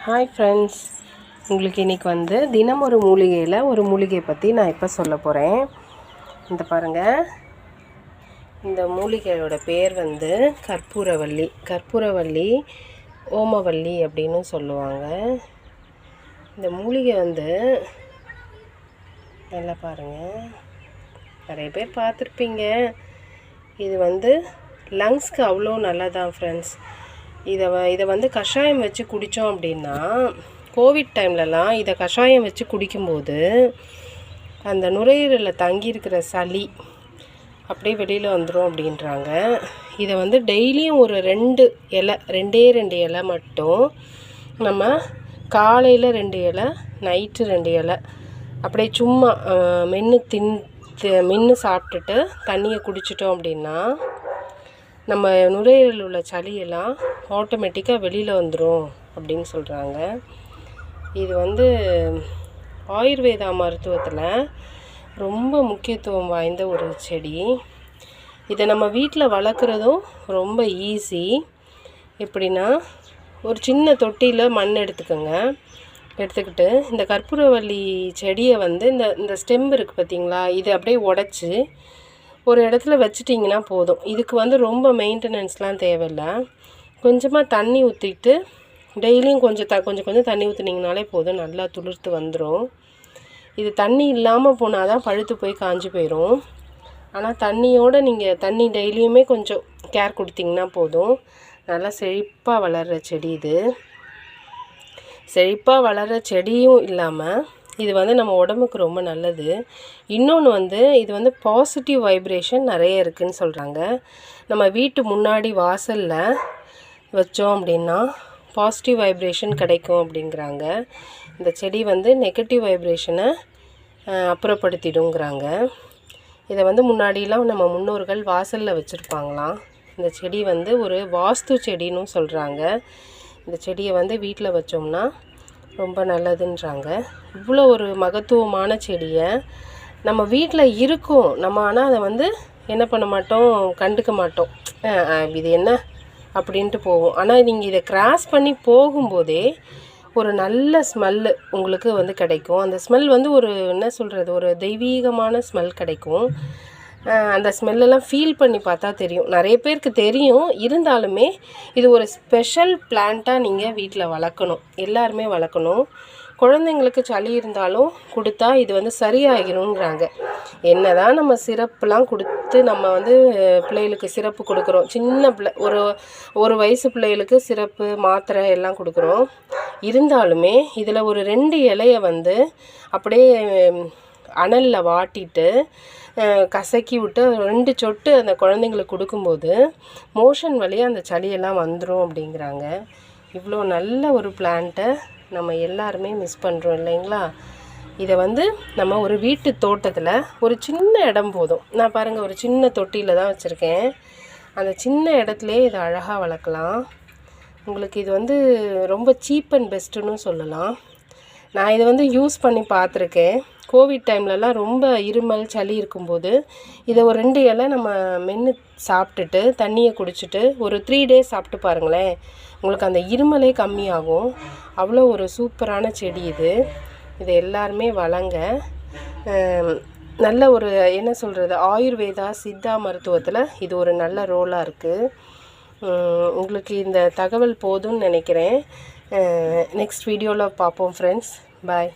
Hi friends, உங்களுக்கு இன்றைக்கி வந்து தினம் ஒரு மூலிகையில் ஒரு மூலிகை பற்றி நான் இப்போ சொல்ல போகிறேன். இந்த பாருங்கள், இந்த மூலிகையோட பேர் வந்து கற்பூரவள்ளி ஓமவல்லி அப்படின்னு சொல்லுவாங்க. இந்த மூலிகை வந்து நல்லா பாருங்கள், நிறைய பேர் பார்த்துருப்பீங்க. இது வந்து லங்ஸ்க்கு அவ்வளோ நல்லதான் ஃப்ரெண்ட்ஸ். இதை வந்து கஷாயம் வச்சு குடித்தோம் அப்படின்னா, கோவிட் டைம்லலாம் இதை கஷாயம் வச்சு குடிக்கும்போது அந்த நுரையீரலில் தங்கியிருக்கிற சளி அப்படியே வெளியில் வந்துடும் அப்படின்றாங்க. இதை வந்து டெய்லியும் ஒரு 2 இலை மட்டும் நம்ம காலையில் 2 இலை, நைட்டு 2 இலை அப்படியே சும்மா மென்று சாப்பிட்டுட்டு தண்ணியை குடிச்சிட்டோம் அப்படின்னா நம்ம நுரையீரலில் உள்ள சளியெல்லாம் ஆட்டோமேட்டிக்காக வெளியில் வந்துடும் அப்படின்னு சொல்கிறாங்க. இது வந்து ஆயுர்வேதா மருத்துவத்தில் ரொம்ப முக்கியத்துவம் வாய்ந்த ஒரு செடி. இதை நம்ம வீட்டில் வளர்க்குறதும் ரொம்ப ஈஸி. எப்படின்னா, ஒரு சின்ன தொட்டியில் மண் எடுத்துக்கிட்டு இந்த கற்பூரவள்ளி செடியை வந்து இந்த ஸ்டெம் இருக்குது பார்த்திங்களா, இதை அப்படியே உடச்சி ஒரு இடத்துல வச்சிட்டிங்கன்னா போதும். இதுக்கு வந்து ரொம்ப மெயின்டெனன்ஸ்லாம் தேவையில்லை. கொஞ்சமாக தண்ணி ஊற்றிட்டு டெய்லியும் கொஞ்சம் தண்ணி ஊற்றுனீங்கனாலே போதும், நல்லா துளிர்த்து வந்துடும். இது தண்ணி இல்லாமல் போனால் தான் பழுத்து போய் காஞ்சி போயிடும். ஆனால் தண்ணியோடு நீங்கள் தண்ணி டெய்லியுமே கொஞ்சம் கேர் கொடுத்திங்கன்னா போதும். நல்லா செழிப்பாக வளர்கிற செடி இது. செழிப்பாக வளர்கிற செடியும் இல்லாமல் இது வந்து நம்ம உடம்புக்கு ரொம்ப நல்லது. இன்னொன்று வந்து இது வந்து பாசிட்டிவ் வைப்ரேஷன் நிறைய இருக்குதுன்னு சொல்கிறாங்க. நம்ம வீட்டு முன்னாடி வாசலில் வச்சோம் அப்படின்னா பாசிட்டிவ் வைப்ரேஷன் கிடைக்கும் அப்படிங்கிறாங்க. இந்த செடி வந்து நெகட்டிவ் வைப்ரேஷனை அப்புறப்படுத்திடுங்கிறாங்க. இதை வந்து முன்னாடிலாம் நம்ம முன்னோர்கள் வாசலில் வச்சுருப்பாங்களாம். இந்த செடி வந்து ஒரு வாஸ்து செடின்னு சொல்கிறாங்க. இந்த செடியை வந்து வீட்டில் வச்சோம்னா ரொம்ப நல்லதுன்றாங்க. இவ்வளோ ஒரு மகத்துவமான செடியை நம்ம வீட்டில் இருக்கும், நம்ம ஆனால் அதை வந்து என்ன பண்ண மாட்டோம், கண்டுக்க மாட்டோம். இது என்ன அப்படின்ட்டு போவோம். ஆனால் நீங்கள் இதை கிராஸ் பண்ணி போகும்போதே ஒரு நல்ல ஸ்மெல்லு உங்களுக்கு வந்து கிடைக்கும். அந்த ஸ்மெல் வந்து ஒரு என்ன சொல்கிறது, ஒரு தெய்வீகமான ஸ்மெல் கிடைக்கும். அந்த ஸ்மெல்லெல்லாம் ஃபீல் பண்ணி பார்த்தா தெரியும். நிறைய பேருக்கு தெரியும், இருந்தாலுமே இது ஒரு ஸ்பெஷல் பிளான்ட்டாக நீங்கள் வீட்டில் வளர்க்கணும், எல்லாருமே வளர்க்கணும். குழந்தைங்களுக்கு சளி இருந்தாலும் கொடுத்தா இது வந்து சரியாகிருங்கிறாங்க. என்ன தான் நம்ம சிரப்புலாம் கொடுத்து நம்ம வந்து பிள்ளைகளுக்கு சிரப்பு கொடுக்குறோம், சின்ன ஒரு வயசு பிள்ளைகளுக்கு சிரப்பு மாத்திரை எல்லாம் கொடுக்குறோம். இருந்தாலுமே இதில் ஒரு 2 இலையை வந்து அப்படியே அனலில் வாட்டிட்டு கசக்கி விட்டு 2 சொட்டு அந்த குழந்தைங்களுக்கு கொடுக்கும்போது மோஷன் வழியாக அந்த சளியெல்லாம் வந்துடும் அப்படிங்கிறாங்க. இவ்வளோ நல்ல ஒரு பிளான்ட்டை நம்ம எல்லாருமே மிஸ் பண்ணுறோம் இல்லைங்களா? இதை வந்து நம்ம ஒரு வீட்டு தோட்டத்தில் ஒரு சின்ன இடம் போதும். நான் பாருங்கள், ஒரு சின்ன தொட்டியில் தான் வச்சுருக்கேன். அந்த சின்ன இடத்துலையே இதை அழகாக வளர்க்கலாம். உங்களுக்கு இது வந்து ரொம்ப சீப் அண்ட் பெஸ்ட்டுன்னு சொல்லலாம். நான் இதை வந்து யூஸ் பண்ணி பார்த்துருக்கேன். கோவிட் டைம்லலாம் ரொம்ப இருமல் சளி இருக்கும்போது இதை ஒரு 2 இலை நம்ம மென்று சாப்பிட்டுட்டு தண்ணியை குடிச்சிட்டு ஒரு 3 டேஸ் சாப்பிட்டு பாருங்களேன், உங்களுக்கு அந்த இருமலே கம்மியாகும். அவ்வளோ ஒரு சூப்பரான செடி இது. இதை எல்லாருமே வளங்க. நல்ல ஒரு என்ன சொல்கிறது, ஆயுர்வேதா சித்தா மருத்துவத்தில் இது ஒரு நல்ல ரோலாக இருக்குது. உங்களுக்கு இந்த தகவல் போதும்னு நினைக்கிறேன். நெக்ஸ்ட் வீடியோவில் பார்ப்போம் ஃப்ரெண்ட்ஸ். பாய்.